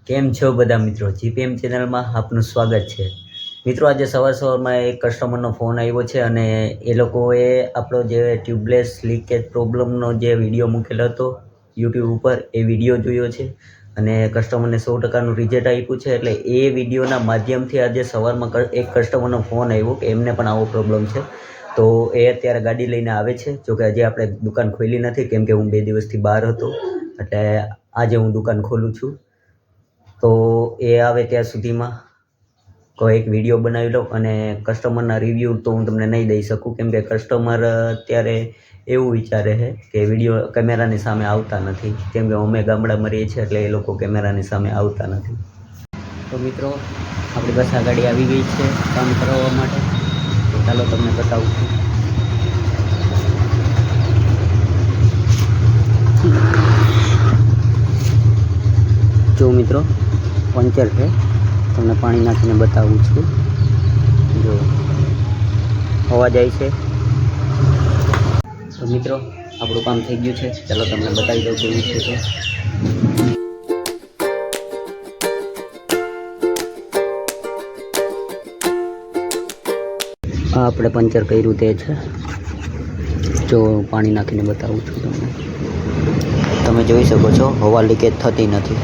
કેમ છો બધા મિત્રો? જીપીએમ ચેનલમાં આપનું સ્વાગત છે. મિત્રો, આજે સવારમાં એક કસ્ટમરનો ફોન આવ્યો છે અને એ લોકોએ આપણો જે ટ્યુબલેસ લીકેજ પ્રોબ્લેમનો જે વિડીયો મૂકેલો હતો યુટ્યુબ ઉપર, એ વિડીયો જોયો છે અને કસ્ટમરને 100%નું રિઝલ્ટ આપ્યું છે. એટલે એ વિડીયોના માધ્યમથી આજે સવારમાં એક કસ્ટમરનો ફોન આવ્યો કે એમને પણ આવો પ્રોબ્લેમ છે. તો એ અત્યારે ગાડી લઈને આવે છે. જોકે હજી આપણે દુકાન ખોલી નથી, કેમ કે હું 2 દિવસથી બહાર હતો, એટલે આજે હું દુકાન ખોલું છું. તો એ આવે ત્યાં સુધીમાં કોઈ એક વિડીયો બનાવી લઉં અને કસ્ટમરના રિવ્યૂ તો હું તમને નહીં દઈ શકું, કેમ કે કસ્ટમર અત્યારે એવું વિચારે છે કે વિડીયો કેમેરાની સામે આવતા નથી, કેમ કે અમે ગામડામાં રહીએ છીએ એટલે એ લોકો કેમેરાની સામે આવતા નથી. તો મિત્રો, આપણી પાસે આ ગાડી આવી ગઈ છે કામ કરાવવા માટે. તો ચાલો તમને બતાવું છું. જો મિત્રો, પંચર છે, તમને પાણી નાખીને બતાવું છું. જો હવા જાય છે. તો મિત્રો, આપણું કામ થઈ ગયું છે. ચાલો તમને બતાવી દઉં કેવું છે તો. આ આપણે પંચર કર્યું તે છે. જો પાણી નાખીને બતાવું છું તમને. તમે જોઈ શકો છો, હવા લીકેજ થતી નથી.